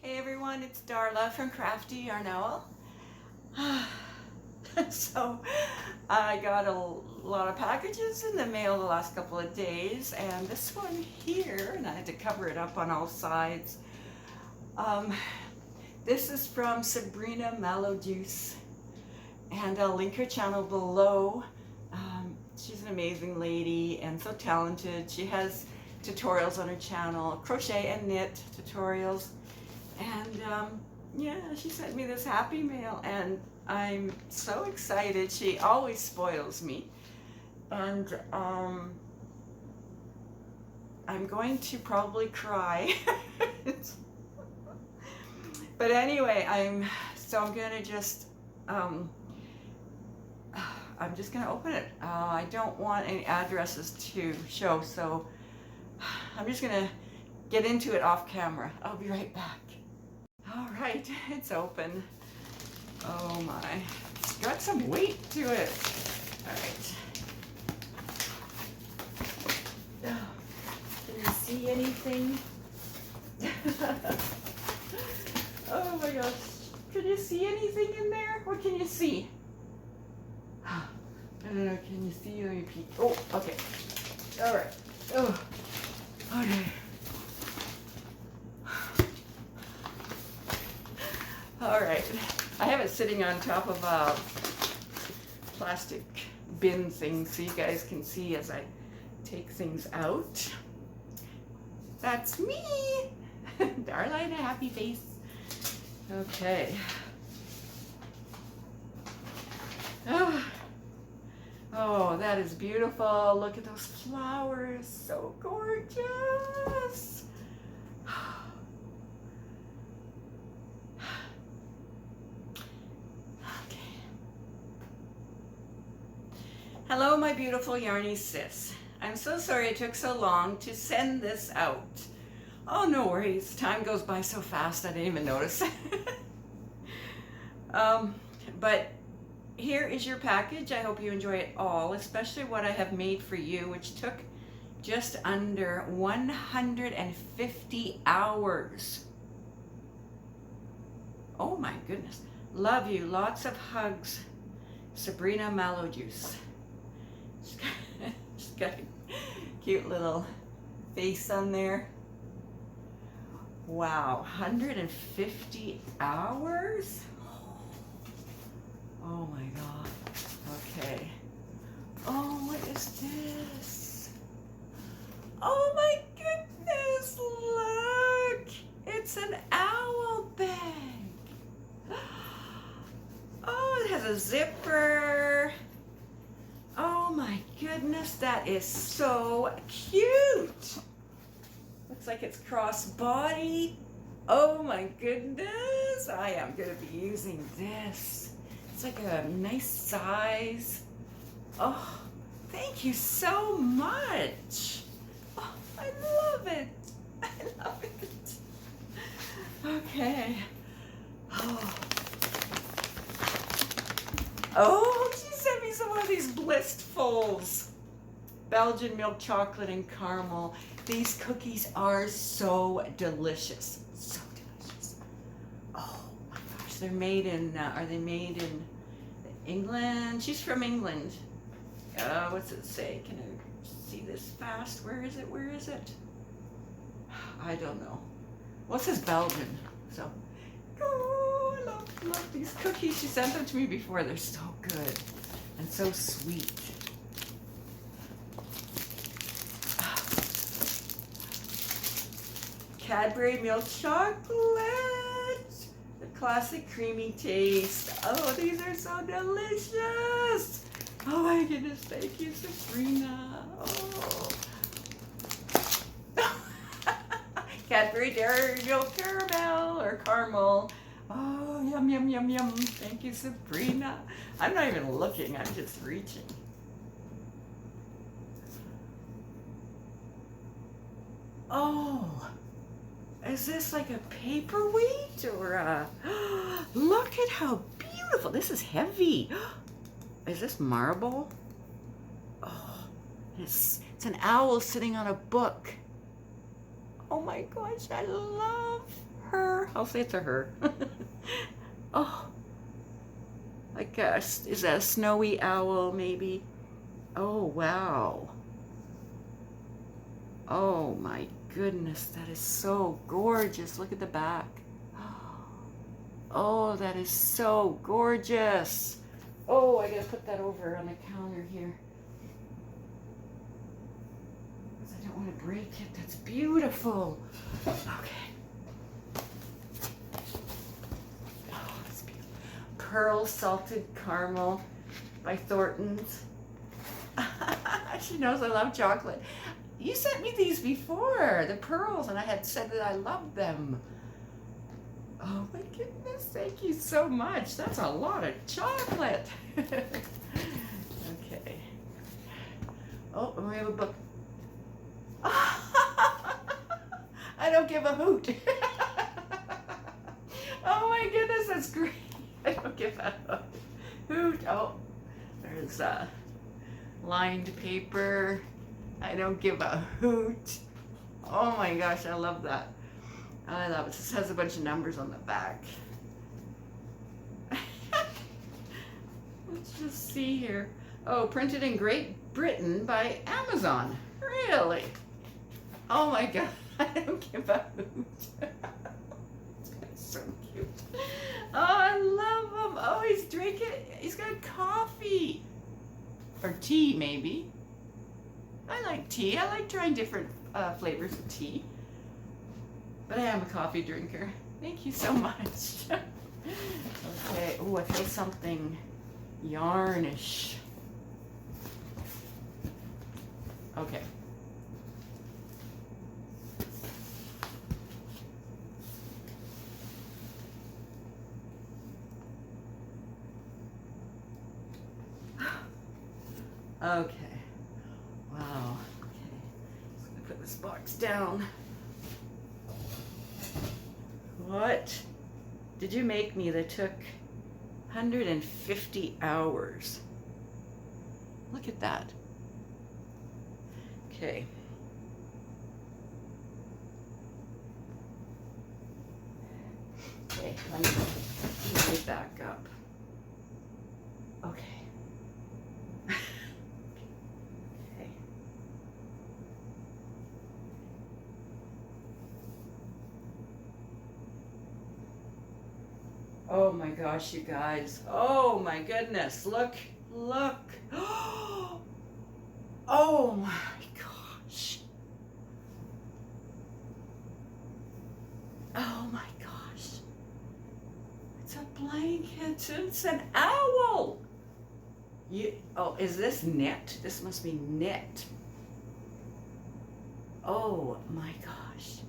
Hey everyone, it's Darla from crafty.yarn.owl. So I got a lot of packages in the mail the last couple of days, and this one here, and I had to cover it up on all sides. This is from Sabrina Mallow Juice, and I'll link her channel below. She's an amazing lady and so talented. She has tutorials on her channel, crochet and knit tutorials. And yeah, she sent me this happy mail and I'm so excited. She always spoils me. And I'm going to probably cry. But anyway, I'm gonna just I'm just gonna open it. I don't want any addresses to show, so I'm just gonna get into it off camera. I'll be right back. All right, it's open. Oh my, it's got some weight to it. All right. Can you see anything? Oh my gosh, can you see anything in there? What can you see? I don't know, can you see? Let me peek. Oh, okay. All right. Oh, okay. All right, I have it sitting on top of a plastic bin thing so you guys can see as I take things out. That's me, Darla in a happy face. Okay. Oh, that is beautiful. Look at those flowers, so gorgeous. Hello, my beautiful yarny sis. I'm so sorry it took so long to send this out. Oh, no worries. Time goes by so fast I didn't even notice. But here is your package. I hope you enjoy it all, especially what I have made for you, which took just under 150 hours. Oh my goodness. Love you. Lots of hugs. Sabrina Mallow Juice. She's got a cute little face on there. Wow, 150 hours? Oh my god. Okay. Oh, what is this? Oh my goodness, look! It's an owl bag. Oh, it has a zipper. Oh my goodness, that is so cute. Looks like it's crossbody. Oh my goodness, I am gonna be using this. It's like a nice size. Oh, thank you so much. Oh, I love it. I love it. Okay. Oh, she sent me some of these blissfuls. Belgian milk chocolate and caramel. These cookies are so delicious. So delicious. Oh my gosh, they're made in, are they made in England? She's from England. What's it say? Can I see this fast? Where is it? Where is it? I don't know. Well, it says Belgian. So, oh, I love these cookies. She sent them to me before. They're so good and so sweet. Cadbury milk chocolate, the classic creamy taste. Oh, these are so delicious. Oh my goodness, thank you, Sabrina. Oh. Cadbury Dairy Milk Caramel or Caramel. Oh, yum, yum, yum, yum. Thank you, Sabrina. I'm not even looking, I'm just reaching. Oh. Is this like a paperweight or a... Look at how beautiful. This is heavy. Is this marble? Oh, it's an owl sitting on a book. Oh my gosh, I love her. I'll say it's a her. Oh, like is that a snowy owl maybe? Oh, wow. Oh my goodness, that is so gorgeous. Look at the back. Oh, that is so gorgeous. Oh, I gotta put that over on the counter here. Because I don't want to break it. That's beautiful. Okay. Oh, that's beautiful. Pearl Salted Caramel by Thornton's. She knows I love chocolate. You sent me these before, the pearls, and I had said that I loved them. Oh my goodness, thank you so much. That's a lot of chocolate. Okay. Oh, and we have a book. I don't give a hoot. Oh my goodness, that's great. I don't give a hoot. Oh, there's lined paper. I don't give a hoot. Oh my gosh, I love that. I love it. This has a bunch of numbers on the back. Let's just see here. Oh, printed in Great Britain by Amazon. Really? Oh my god, I don't give a hoot. It's so cute. Oh, I love him. Oh, he's drinking. He's got coffee. Or tea, maybe. I like tea. I like trying different flavors of tea. But I am a coffee drinker. Thank you so much. Okay. Oh, I feel something yarnish. Okay. Okay. Wow. Okay. Just gonna put this box down. What did you make me that took 150 hours? Look at that. Okay. Okay, let me back up. Okay. Okay. Oh my gosh, you guys. Oh my goodness. Look, look. Oh my gosh. Oh my gosh. It's a blanket. It's an owl. Oh, is this knit? This must be knit. Oh my gosh.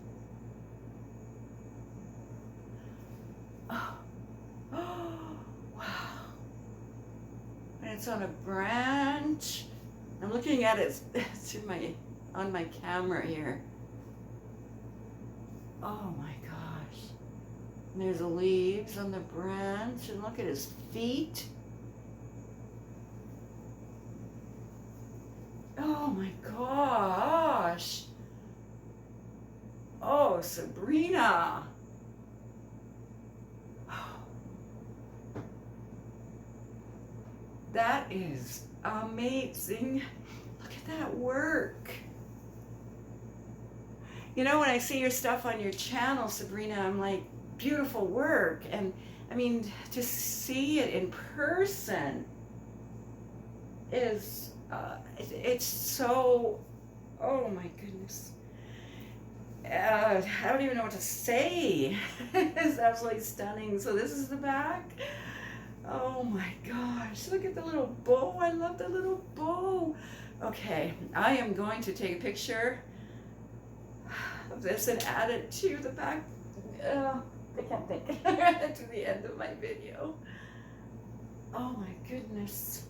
Oh. Oh, wow. And it's on a branch. I'm looking at it on my camera here. Oh my gosh. And there's leaves on the branch, and look at his feet. Oh my gosh. Oh, Sabrina. That is amazing. Look at that work. You know, when I see your stuff on your channel, Sabrina, I'm like, beautiful work. And I mean, to see it in person is, it's so, oh my goodness. I don't even know what to say. It's absolutely stunning. So this is the back. Oh my gosh, look at the little bow. I love the little bow. Okay, I am going to take a picture of this and add it to the back. I can't think. To the end of my video. Oh my goodness.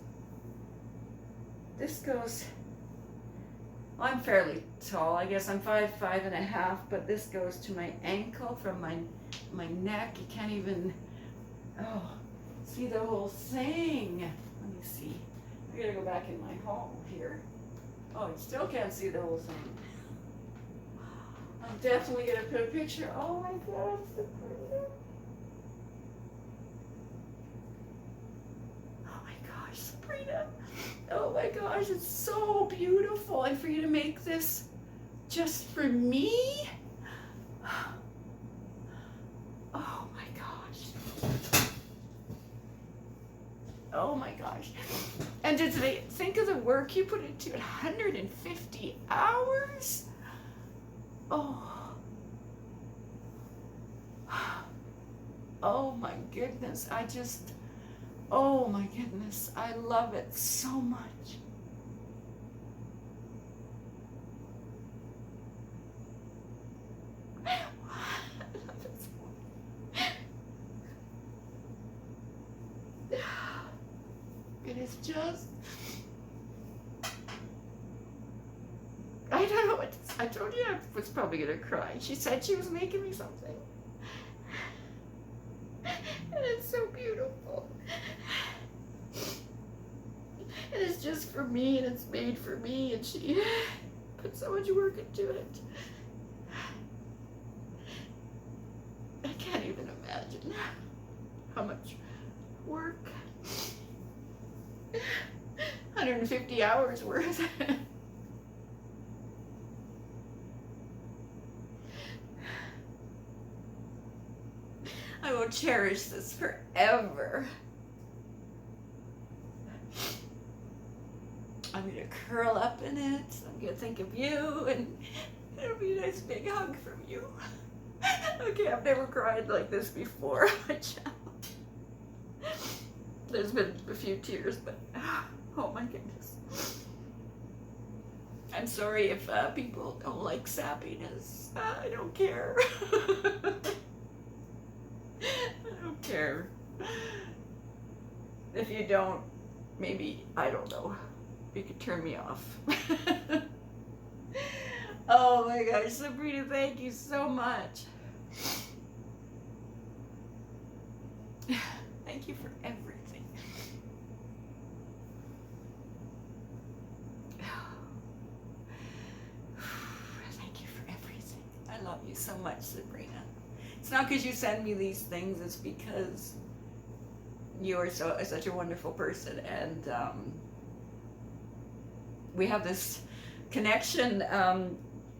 This goes, well, I'm fairly tall. I guess I'm 5'5.5", but this goes to my ankle from my neck. You can't even, see the whole thing. Let me see. I gotta go back in my home here. Oh, you still can't see the whole thing. I'm definitely gonna put a picture. Oh my God, Sabrina. Oh my gosh, Sabrina. Oh my gosh, it's so beautiful. And for you to make this just for me? Oh my gosh. Oh my gosh. And did they think of the work you put into it? 150 hours? Oh. Oh my goodness. Oh my goodness. I love it so much. It is just, I don't know what to say. I told you I was probably gonna cry. She said she was making me something. And it's so beautiful. And it's just for me, and it's made for me, and she put so much work into it. I can't even imagine how much work. 150 hours worth. I will cherish this forever. I'm gonna curl up in it. I'm gonna think of you, and it'll be a nice big hug from you. Okay, I've never cried like this before on my channel. There's been a few tears, but oh my goodness. I'm sorry if people don't like sappiness. I don't care. I don't care. If you don't, maybe, I don't know, you could turn me off. Oh my gosh, Sabrina, thank you so much. Thank you for everything. Thank you for everything. I love you so much, Sabrina. It's not because you send me these things, it's because you are such a wonderful person, and we have this connection.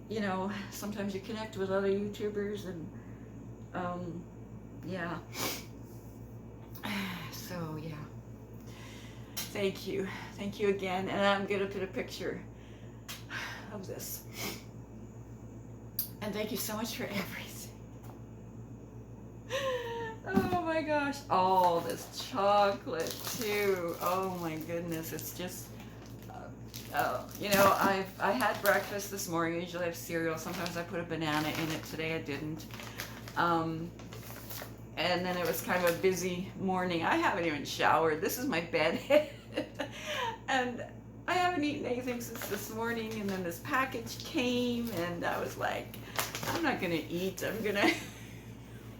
You know, sometimes you connect with other YouTubers, and yeah. So yeah, thank you again, and I'm gonna put a picture of this, and thank you so much for everything. Oh my gosh, all this chocolate too. Oh my goodness, it's just you know, I had breakfast this morning. Usually I have cereal. Sometimes I put a banana in it. Today I didn't. And then it was kind of a busy morning. I haven't even showered. This is my bed. And I haven't eaten anything since this morning. And then this package came, and I was like, I'm not gonna eat. I'm gonna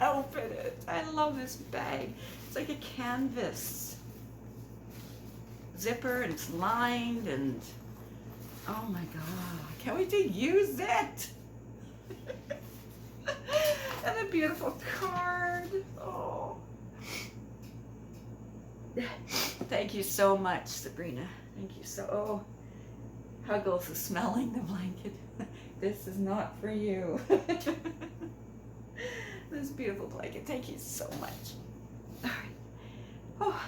open it. I love this bag. It's like a canvas zipper, and it's lined, and oh my god, I can't wait to use it. And a beautiful card. Oh, thank you so much, Sabrina. Thank you so. Oh, Huggles is smelling the blanket. This is not for you. This beautiful blanket. Thank you so much. All right. Oh,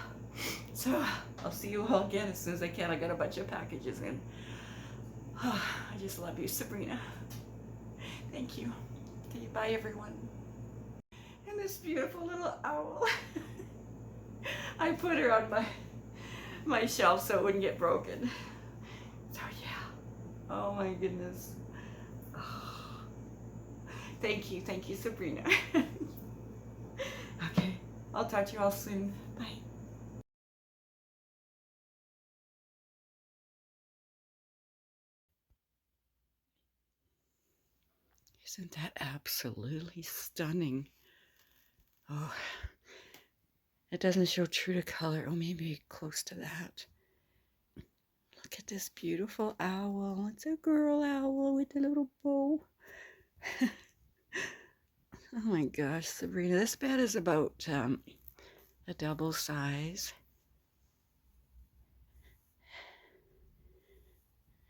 so I'll see you all again as soon as I can. I got a bunch of packages in. Oh, I just love you, Sabrina. Thank you. Okay, bye everyone. And this beautiful little owl. I put her on my shelf so it wouldn't get broken. So yeah. Oh my goodness. Oh. Thank you, Sabrina. Okay, I'll talk to you all soon. Bye. Isn't that absolutely stunning? Oh, it doesn't show true to color. Oh, maybe close to that. Look at this beautiful owl. It's a girl owl with a little bow. Oh my gosh, Sabrina, this bed is about a double size.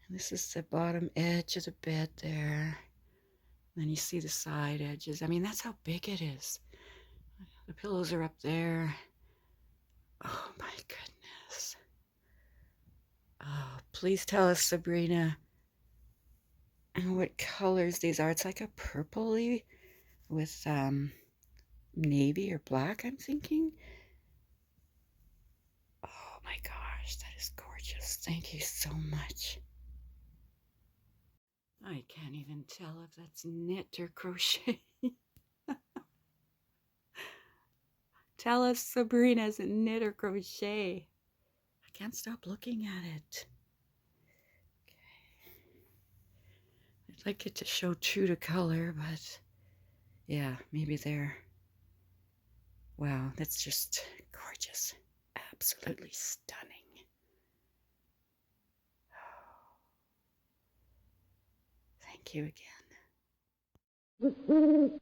This is the bottom edge of the bed there. Then you see the side edges. I mean, that's how big it is. The pillows are up there. Oh my goodness. Oh, please tell us, Sabrina, what colors these are. It's like a purpley with navy or black, I'm thinking. Oh my gosh, that is gorgeous. Thank you so much. I can't even tell if that's knit or crochet. Tell us, Sabrina, is it knit or crochet? I can't stop looking at it. Okay. I'd like it to show true to color, but yeah, maybe there. Wow, that's just gorgeous. Absolutely stunning. Thank you again.